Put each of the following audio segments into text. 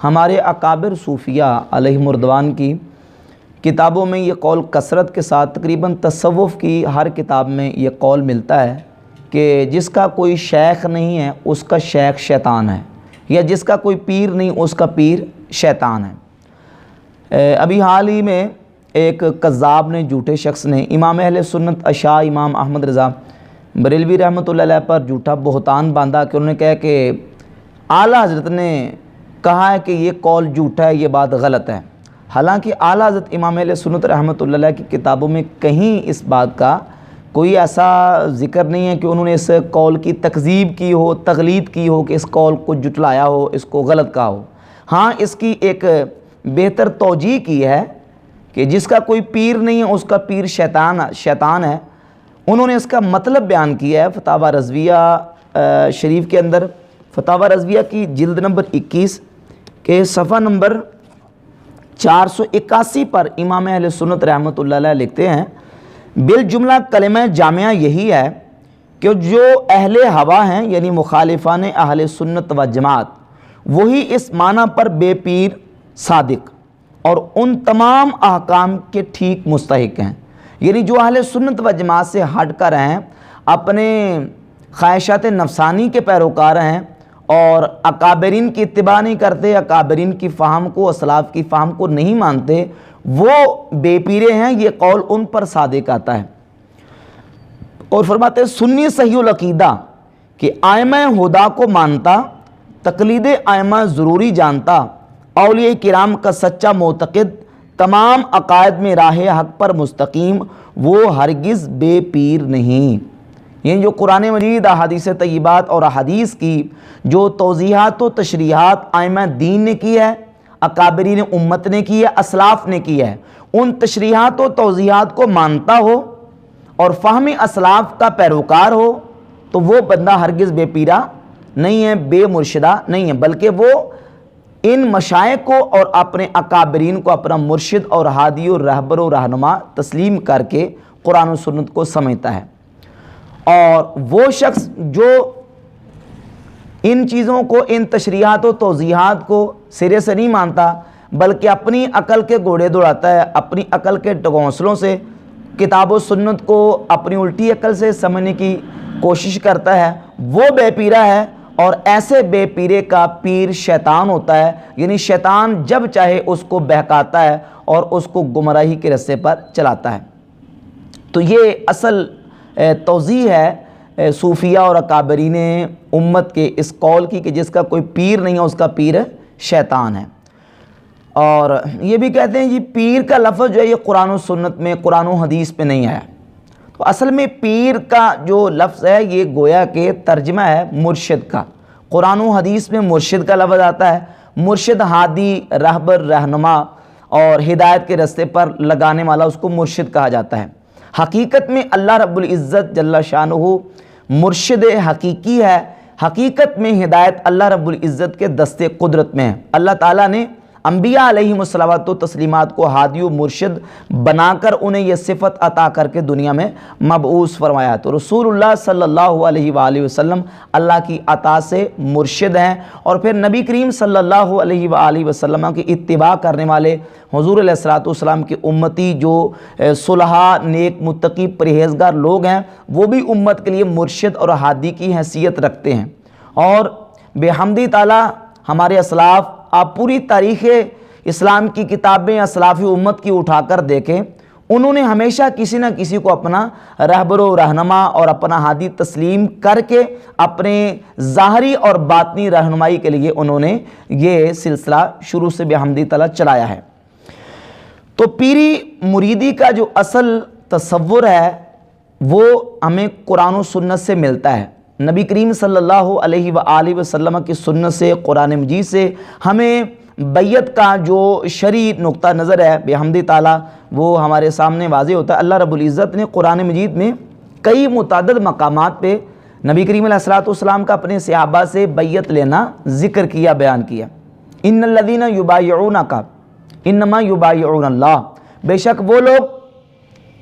ہمارے اکابر صوفیہ علیہم رضوان کی کتابوں میں یہ قول کثرت کے ساتھ تقریباً تصوف کی ہر کتاب میں یہ قول ملتا ہے کہ جس کا کوئی شیخ نہیں ہے اس کا شیخ شیطان ہے، یا جس کا کوئی پیر نہیں اس کا پیر شیطان ہے۔ ابھی حال ہی میں ایک کذاب نے، جھوٹے شخص نے امام اہل سنت اشاع امام احمد رضا بریلوی رحمۃ اللہ علیہ پر جھوٹا بہتان باندھا کہ انہوں نے کہا کہ اعلیٰ حضرت نے کہا ہے کہ یہ قول جھوٹا ہے، یہ بات غلط ہے۔ حالانکہ اعلیٰ حضرت امام اہل سنت رحمۃ اللہ علیہ کی کتابوں میں کہیں اس بات کا کوئی ایسا ذکر نہیں ہے کہ انہوں نے اس قول کی تکذیب کی ہو، تغلید کی ہو، کہ اس قول کو جھٹلایا ہو، اس کو غلط کہا ہو۔ ہاں، اس کی ایک بہتر توجیہ کی ہے کہ جس کا کوئی پیر نہیں ہے اس کا پیر شیطان ہے۔ انہوں نے اس کا مطلب بیان کیا ہے فتاوی رضویہ شریف کے اندر، فتاوی رضویہ کی جلد نمبر 21 کے صفحہ نمبر 481 پر امام اہل سنت رحمۃ اللہ علیہ لکھتے ہیں، بالجملہ کلمہ جامعہ یہی ہے کہ جو اہل ہوا ہیں یعنی مخالفان اہل سنت و جماعت، وہی اس معنی پر بے پیر صادق اور ان تمام احکام کے ٹھیک مستحق ہیں، یعنی جو اہل سنت و جماعت سے ہٹ کر ہیں، اپنے خواہشات نفسانی کے پیروکار ہیں اور اکابرین کی اتباع نہیں کرتے، اکابرین کی فہم کو، اسلاف کی فہم کو نہیں مانتے، وہ بے پیرے ہیں۔ یہ قول ان پر صادق آتا ہے۔ اور فرماتے ہیں سنی صحیح العقیدہ کہ ائمہ ہدا کو مانتا، تقلید ائمہ ضروری جانتا، اولیاء کرام کا سچا معتقد، تمام عقائد میں راہ حق پر مستقیم، وہ ہرگز بے پیر نہیں۔ یعنی جو قرآن مجید، احادیث طیبات اور احادیث کی جو توضیحات و تشریحات ائمہ دین نے کی ہے، اکابرین امت نے کی ہے، اسلاف نے کی ہے، ان تشریحات و توضیحات کو مانتا ہو اور فہم اسلاف کا پیروکار ہو، تو وہ بندہ ہرگز بے پیرا نہیں ہے، بے مرشدہ نہیں ہے، بلکہ وہ ان مشائخ کو اور اپنے اکابرین کو اپنا مرشد اور ہادی و رہبر و رہنما تسلیم کر کے قرآن و سنت کو سمجھتا ہے۔ اور وہ شخص جو ان چیزوں کو، ان تشریحات و توضیحات کو سرے سے نہیں مانتا، بلکہ اپنی عقل کے گھوڑے دوڑاتا ہے، اپنی عقل کے ڈھونسلوں سے کتاب و سنت کو اپنی الٹی عقل سے سمجھنے کی کوشش کرتا ہے، وہ بے پیرا ہے۔ اور ایسے بے پیرے کا پیر شیطان ہوتا ہے، یعنی شیطان جب چاہے اس کو بہکاتا ہے اور اس کو گمراہی کے رستے پر چلاتا ہے۔ تو یہ اصل توضیح ہے صوفیہ اور اکابرین امت کے اس قول کی کہ جس کا کوئی پیر نہیں ہے اس کا پیر شیطان ہے۔ اور یہ بھی کہتے ہیں یہ پیر کا لفظ جو ہے یہ قرآن و سنت میں، قرآن و حدیث پہ نہیں آیا۔ تو اصل میں پیر کا جو لفظ ہے یہ گویا کہ ترجمہ ہے مرشد کا۔ قرآن و حدیث میں مرشد کا لفظ آتا ہے، مرشد ہادی، رہبر، رہنما اور ہدایت کے رستے پر لگانے والا، اس کو مرشد کہا جاتا ہے۔ حقیقت میں اللہ رب العزت جل شانہ مرشد حقیقی ہے۔ حقیقت میں ہدایت اللہ رب العزت کے دستے قدرت میں ہے۔ اللہ تعالیٰ نے انبیاء علیہم الصلوات و تسلیمات کو ہادی و مرشد بنا کر انہیں یہ صفت عطا کر کے دنیا میں مبعوث فرمایا۔ تو رسول اللہ صلی اللہ علیہ وآلہ وسلم اللہ کی عطا سے مرشد ہیں، اور پھر نبی کریم صلی اللہ علیہ وآلہ وسلم کی اتباع کرنے والے حضور علیہ الصلوۃ والسلام کی امتی جو صلحاء، نیک، متقی، پرہیزگار لوگ ہیں، وہ بھی امت کے لیے مرشد اور ہادی کی حیثیت رکھتے ہیں۔ اور بحمدِ تعالیٰ ہمارے اسلاف، آپ پوری تاریخ اسلام کی کتابیں اسلاف امت کی اٹھا کر دیکھیں، انہوں نے ہمیشہ کسی نہ کسی کو اپنا رہبر و رہنما اور اپنا ہادی تسلیم کر کے اپنے ظاہری اور باطنی رہنمائی کے لیے انہوں نے یہ سلسلہ شروع سے بحمدِ تعالیٰ چلایا ہے۔ تو پیری مریدی کا جو اصل تصور ہے وہ ہمیں قرآن و سنت سے ملتا ہے۔ نبی کریم صلی اللہ علیہ وآلہ وسلم کی سنت سے، قرآن مجید سے ہمیں بیعت کا جو شرعی نقطہ نظر ہے بحمدِ تعالیٰ وہ ہمارے سامنے واضح ہوتا ہے۔ اللہ رب العزت نے قرآن مجید میں کئی متعدد مقامات پہ نبی کریم علیہ الصلوۃ والسلام کا اپنے صحابہ سے بیعت لینا ذکر کیا، بیان کیا۔ ان الذین یبایعونک انما یبایعون اللہ، بے شک وہ لوگ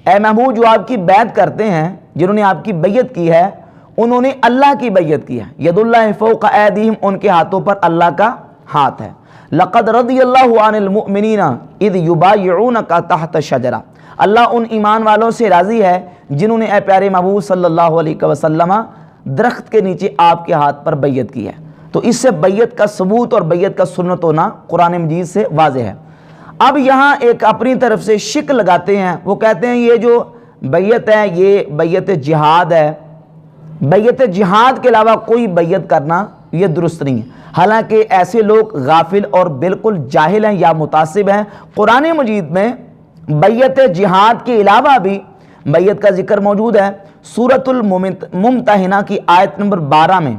اے محبوب جو آپ کی بیعت کرتے ہیں، جنہوں نے آپ کی بیعت کی ہے، انہوں نے اللہ کی بیعت کی ہے۔ ید اللہ فوق ایدیہم، ان کے ہاتھوں پر اللہ کا ہاتھ ہے۔ لقد رضی اللہ عن المؤمنین اذ یبایعونک تحت الشجرہ، اللہ ان ایمان والوں سے راضی ہے جنہوں نے اے پیارے محبوب صلی اللہ علیہ وسلم درخت کے نیچے آپ کے ہاتھ پر بیعت کی ہے۔ تو اس سے بیعت کا ثبوت اور بیعت کا سنت ہونا قرآن مجید سے واضح ہے۔ اب یہاں ایک اپنی طرف سے شک لگاتے ہیں، وہ کہتے ہیں یہ جو بیعت ہے یہ بیعت جہاد ہے، بیعت جہاد کے علاوہ کوئی بیعت کرنا یہ درست نہیں ہے۔ حالانکہ ایسے لوگ غافل اور بالکل جاہل ہیں یا متعصب ہیں۔ قرآن مجید میں بیعت جہاد کے علاوہ بھی بیعت کا ذکر موجود ہے۔ سورۃ الممتحنہ کی آیت نمبر 12 میں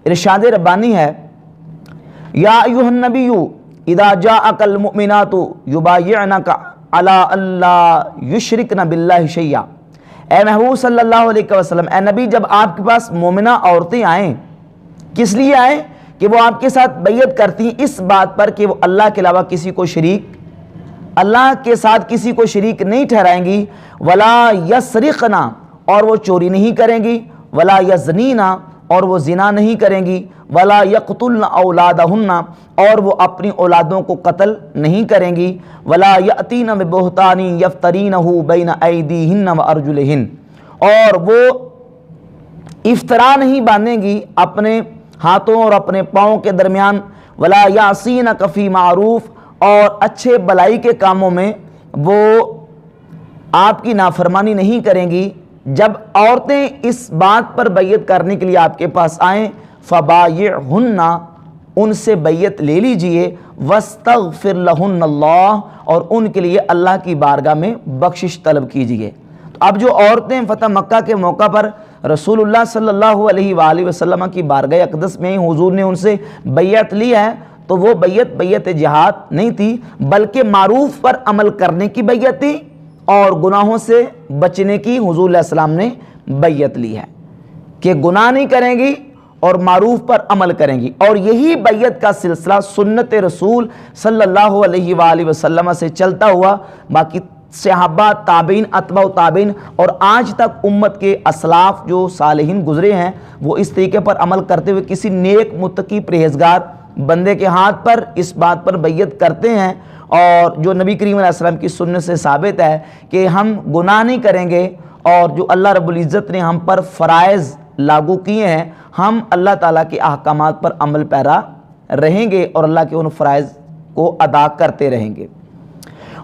ارشاد ربانی ہے، یا ایھا النبی اذا جاءک المؤمنات یبایعنک علی الا یشرکن باللہ شیئا، اے محبوب صلی اللہ علیہ وسلم، اے نبی جب آپ کے پاس مومنہ عورتیں آئیں، کس لیے آئیں؟ کہ وہ آپ کے ساتھ بیعت کرتی ہیں اس بات پر کہ وہ اللہ کے علاوہ کسی کو شریک، اللہ کے ساتھ کسی کو شریک نہیں ٹھہرائیں گی، ولا یسرقن، اور وہ چوری نہیں کریں گی، ولا یزنین، اور وہ زنا نہیں کریں گی، ولا یقتلن اولادہن، اور وہ اپنی اولادوں کو قتل نہیں کریں گی، ولا یأتین ببہتان یفترینہ بین ایدیہن وارجلہن، اور وہ افطرا نہیں باندھیں گی اپنے ہاتھوں اور اپنے پاؤں کے درمیان، ولا یعصینک فی معروف، اور اچھے بلائی کے کاموں میں وہ آپ کی نافرمانی نہیں کریں گی۔ جب عورتیں اس بات پر بیعت کرنے کے لیے آپ کے پاس آئیں، فبایعہن، ان سے بیعت لے لیجئے، واستغفر لہن اللہ، اور ان کے لیے اللہ کی بارگاہ میں بخشش طلب کیجئے۔ تو اب جو عورتیں فتح مکہ کے موقع پر رسول اللہ صلی اللہ علیہ وآلہ وسلم کی بارگاہ اقدس میں حضور نے ان سے بیعت لی ہے، تو وہ بیعت جہاد نہیں تھی، بلکہ معروف پر عمل کرنے کی بیعت تھی اور گناہوں سے بچنے کی حضور علیہ السلام نے بیعت لی ہے کہ گناہ نہیں کریں گی اور معروف پر عمل کریں گی۔ اور یہی بیعت کا سلسلہ سنت رسول صلی اللہ علیہ وآلہ وسلم سے چلتا ہوا باقی صحابہ، تابعین، اتباع تابعین اور آج تک امت کے اسلاف جو صالحین گزرے ہیں وہ اس طریقے پر عمل کرتے ہوئے کسی نیک متقی پرہیزگار بندے کے ہاتھ پر اس بات پر بیعت کرتے ہیں، اور جو نبی کریم علیہ السلام کی سنت سے ثابت ہے کہ ہم گناہ نہیں کریں گے، اور جو اللہ رب العزت نے ہم پر فرائض لاگو کیے ہیں ہم اللہ تعالیٰ کے احکامات پر عمل پیرا رہیں گے اور اللہ کے ان فرائض کو ادا کرتے رہیں گے۔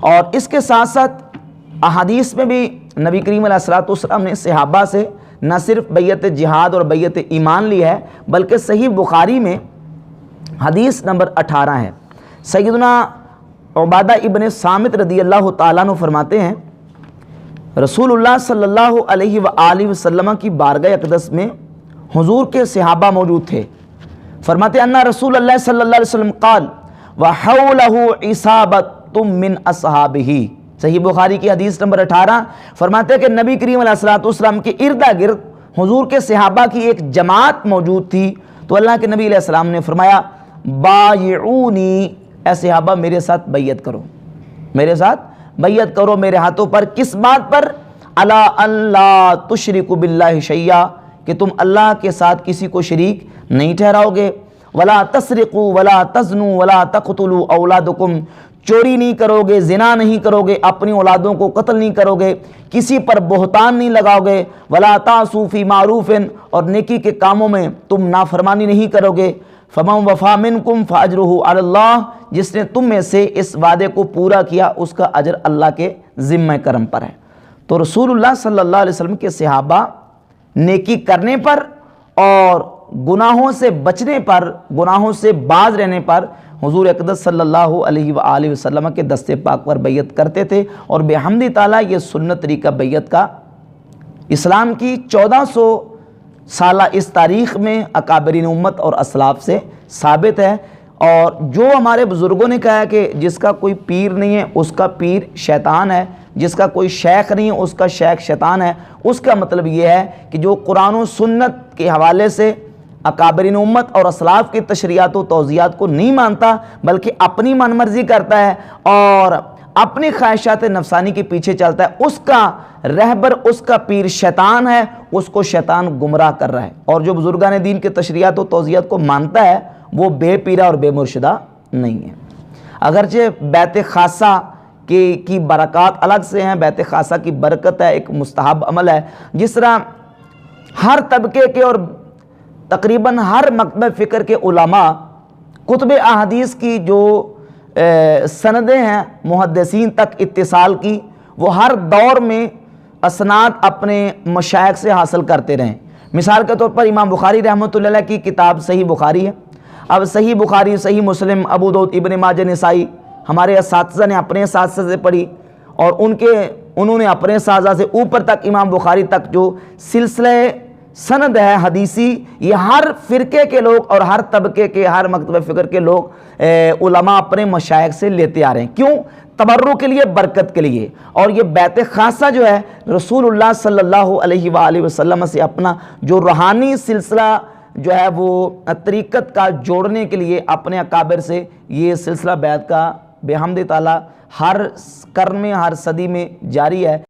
اور اس کے ساتھ ساتھ احادیث میں بھی نبی کریم علیہ السلام نے صحابہ سے نہ صرف بیعت جہاد اور بیعت ایمان لی ہے، بلکہ صحیح بخاری میں حدیث نمبر 18 ہے۔ سیدنا عبادہ ابن صامت رضی اللہ تعالیٰ عنہ فرماتے ہیں، رسول اللہ صلی اللہ علیہ وآلہ وسلم کی بارگاہ اقدس میں حضور کے صحابہ موجود تھے۔ فرماتے ہیں، انا رسول اللہ صلی اللہ علیہ وسلم قال وحولہ عصابۃ من اصحابہ، صحیح بخاری کی حدیث نمبر 18۔ فرماتے ہیں کہ نبی کریم علیہ السلام کے ارد گرد حضور کے صحابہ کی ایک جماعت موجود تھی، تو اللہ کے نبی علیہ السلام نے فرمایا، بایعونی، اے صحابہ میرے ساتھ بیعت کرو، میرے ساتھ بیعت کرو میرے ہاتھوں پر، کس بات پر؟ الا اللہ تشرکوا باللہ شیئا، کہ تم اللہ کے ساتھ کسی کو شریک نہیں ٹھہراؤ گے، ولا تسرقوا ولا تزنوا ولا تقتلوا اولادکم، چوری نہیں کرو گے، زنا نہیں کرو گے، اپنی اولادوں کو قتل نہیں کرو گے، کسی پر بہتان نہیں لگاؤ گے، ولا تعصوا فی معروف، اور نیکی کے کاموں میں تم نافرمانی نہیں کرو گے، فمن وفا منکم فاجرہ علی اللہ، جس نے تم میں سے اس وعدے کو پورا کیا اس کا اجر اللہ کے ذمہ کرم پر ہے۔ تو رسول اللہ صلی اللہ علیہ وسلم کے صحابہ نیکی کرنے پر اور گناہوں سے بچنے پر، گناہوں سے باز رہنے پر حضور اقدس صلی اللہ علیہ وآلہ وسلم کے دست پاک پر بیعت کرتے تھے، اور بحمد تعالیٰ یہ سنت طریقہ بیعت کا اسلام کی 1400 سالہ اس تاریخ میں اکابرین امت اور اسلاف سے ثابت ہے۔ اور جو ہمارے بزرگوں نے کہا ہے کہ جس کا کوئی پیر نہیں ہے اس کا پیر شیطان ہے، جس کا کوئی شیخ نہیں ہے اس کا شیخ شیطان ہے، اس کا مطلب یہ ہے کہ جو قرآن و سنت کے حوالے سے اکابرین امت اور اسلاف کی تشریعات و توضیحات کو نہیں مانتا بلکہ اپنی من مرضی کرتا ہے اور اپنی خواہشات نفسانی کے پیچھے چلتا ہے، اس کا رہبر، اس کا پیر شیطان ہے، اس کو شیطان گمراہ کر رہا ہے۔ اور جو بزرگان دین کے تشریعات و توضیحات کو مانتا ہے وہ بے پیرا اور بے مرشدہ نہیں ہے۔ اگرچہ بیت خاصہ کی برکات الگ سے ہیں، بیت خاصہ کی برکت ہے، ایک مستحب عمل ہے، جس طرح ہر طبقے کے اور تقریباً ہر مکتب فکر کے علماء کتب احادیث کی جو سندیں ہیں محدثین تک اتصال کی، وہ ہر دور میں اسناد اپنے مشائخ سے حاصل کرتے رہیں۔ مثال کے طور پر امام بخاری رحمۃ اللہ علیہ کی کتاب صحیح بخاری ہے۔ اب صحیح بخاری، صحیح مسلم، ابو داؤد، ابن ماجہ، نسائی ہمارے اساتذہ نے اپنے اساتذہ سے پڑھی، اور انہوں نے اپنے اساتذہ سے اوپر تک امام بخاری تک جو سلسلہ سند ہے حدیثی، یہ ہر فرقے کے لوگ اور ہر طبقے کے، ہر مکتب فکر کے لوگ علماء اپنے مشائخ سے لیتے آ رہے ہیں۔ کیوں؟ تبرک کے لیے، برکت کے لیے۔ اور یہ بیت خاصہ جو ہے رسول اللہ صلی اللہ علیہ وآلہ وسلم سے اپنا جو روحانی سلسلہ جو ہے وہ طریقت کا جوڑنے کے لیے اپنے اکابر سے یہ سلسلہ بیعت کا بحمد تعالی ہر قرن میں، ہر صدی میں جاری ہے۔